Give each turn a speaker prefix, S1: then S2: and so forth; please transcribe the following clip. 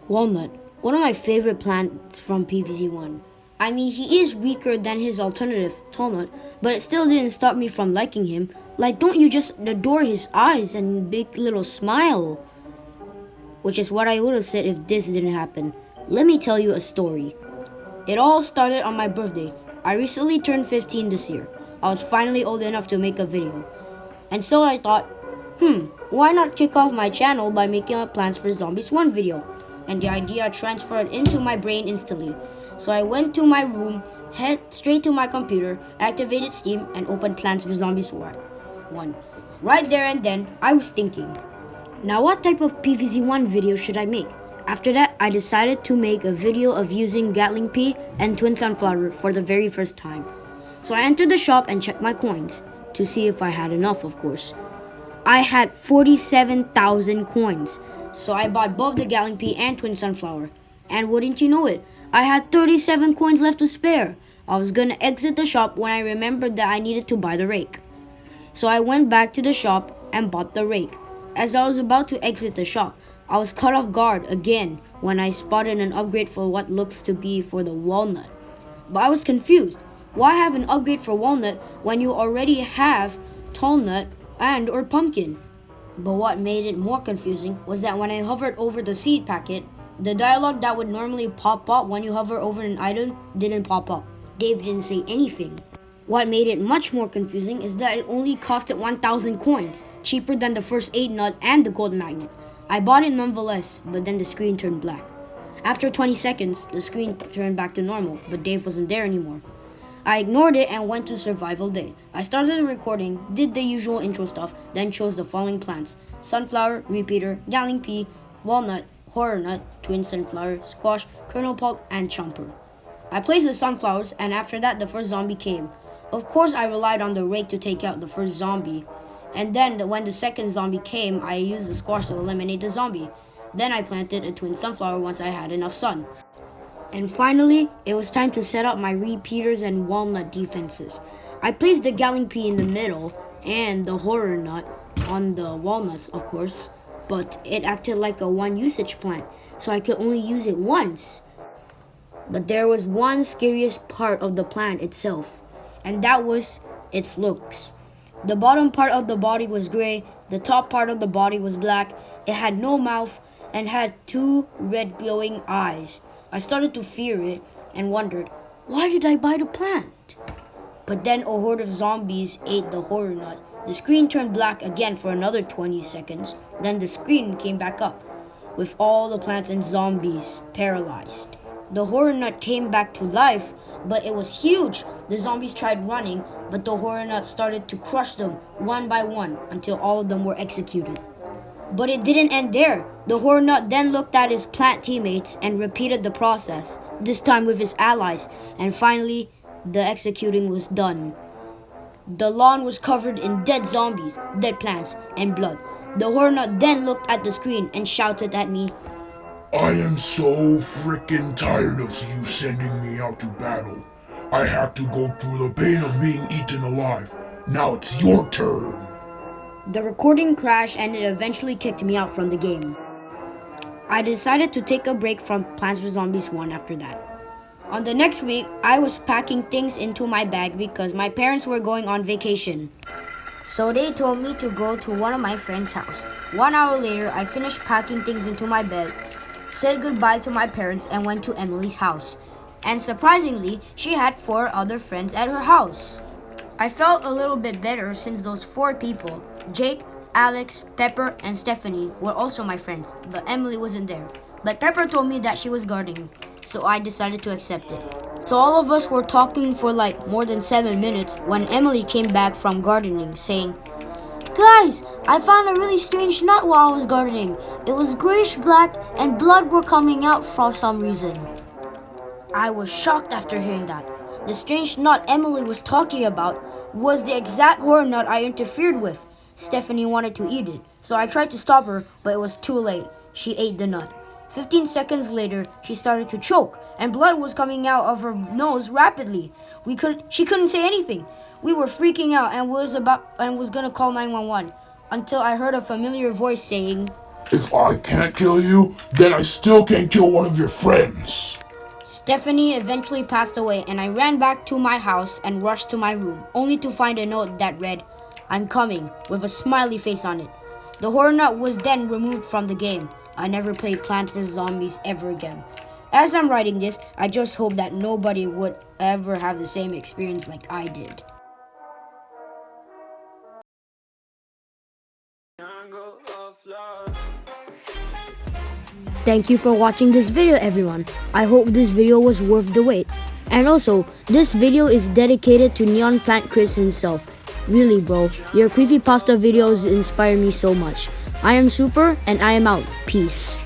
S1: Walnut, one of my favorite plants from PVZ1. I mean, he is weaker than his alternative, Tallnut, but it still didn't stop me from liking him. Like, don't you just adore his eyes and big little smile? Which is what I would have said if this didn't happen. Let me tell you a story. It all started on my birthday. I recently turned 15 this year. I was finally old enough to make a video. And so I thought, why not kick off my channel by making a Plants vs. Zombies 1 video? And the idea transferred into my brain instantly. So I went to my room, head straight to my computer, activated Steam, and opened Plants vs. Zombies 1. Right there and then, I was thinking, now what type of PVZ1 video should I make? After that, I decided to make a video of using Gatling Pea and Twin Sunflower for the very first time. So I entered the shop and checked my coins, to see if I had enough, of course. I had 47,000 coins, so I bought both the Gatling Pea and Twin Sunflower. And wouldn't you know it, I had 37 coins left to spare. I was gonna exit the shop when I remembered that I needed to buy the rake. So I went back to the shop and bought the rake. As I was about to exit the shop, I was caught off guard again when I spotted an upgrade for what looks to be for the walnut. But I was confused. Why have an upgrade for walnut when you already have tall nut and or pumpkin? But what made it more confusing was that when I hovered over the seed packet, the dialogue that would normally pop up when you hover over an item didn't pop up. Dave didn't say anything. What made it much more confusing is that it only costed 1,000 coins, cheaper than the first aid nut and the gold magnet. I bought it nonetheless, but then the screen turned black. After 20 seconds, the screen turned back to normal, but Dave wasn't there anymore. I ignored it and went to survival day. I started the recording, did the usual intro stuff, then chose the following plants: sunflower, repeater, Gatling pea, walnut, horror nut, twin sunflower, squash, kernel pulp, and chomper. I placed the sunflowers, and after that the first zombie came. Of course I relied on the rake to take out the first zombie. And then when the second zombie came, I used the squash to eliminate the zombie. Then I planted a twin sunflower once I had enough sun. And finally, it was time to set up my repeaters and walnut defenses. I placed the Gatling pea in the middle and the horror nut on the walnuts, of course, but it acted like a one usage plant, so I could only use it once. But there was one scariest part of the plant itself, and that was its looks. The bottom part of the body was gray, the top part of the body was black, it had no mouth, and had two red glowing eyes. I started to fear it and wondered, why did I buy the plant? But then a horde of zombies ate the horror nut. The screen turned black again for another 20 seconds, then the screen came back up, with all the plants and zombies paralyzed. The horror nut came back to life, but it was huge. The zombies tried running, but the horror nut started to crush them one by one until all of them were executed. But it didn't end there. The horror nut then looked at his plant teammates and repeated the process, this time with his allies, and finally, the executing was done. The lawn was covered in dead zombies, dead plants, and blood. The horror nut then looked at the screen and shouted at me,
S2: I am so frickin' tired of you sending me out to battle. I had to go through the pain of being eaten alive. Now it's your turn.
S1: The recording crashed and it eventually kicked me out from the game. I decided to take a break from Plants vs. Zombies 1 after that. On the next week, I was packing things into my bag because my parents were going on vacation. So they told me to go to one of my friend's house. 1 hour later, I finished packing things into my bed, said goodbye to my parents, and went to Emily's house. And surprisingly, she had 4 other friends at her house. I felt a little bit better since those 4 people, Jake, Alex, Pepper, and Stephanie, were also my friends, but Emily wasn't there. But Pepper told me that she was gardening, so I decided to accept it. So all of us were talking for like more than 7 minutes when Emily came back from gardening saying, "Guys, I found a really strange nut while I was gardening. It was grayish black and blood were coming out for some reason." I was shocked after hearing that. The strange nut Emily was talking about was the exact horror nut I interfered with. Stephanie wanted to eat it, so I tried to stop her, but it was too late. She ate the nut. 15 seconds later, she started to choke, and blood was coming out of her nose rapidly. She couldn't say anything. We were freaking out and was gonna call 911 until I heard a familiar voice saying,
S2: If I can't kill you, then I still can't kill one of your friends.
S1: Stephanie eventually passed away, and I ran back to my house and rushed to my room, only to find a note that read, "I'm coming," with a smiley face on it. The horror nut was then removed from the game. I never played Plants vs. Zombies ever again. As I'm writing this, I just hope that nobody would ever have the same experience like I did. Thank you for watching this video, everyone. I hope this video was worth the wait. And also, this video is dedicated to Neon Plant Chris himself. Really bro, your creepypasta videos inspire me so much. I am Super and I am out. Peace.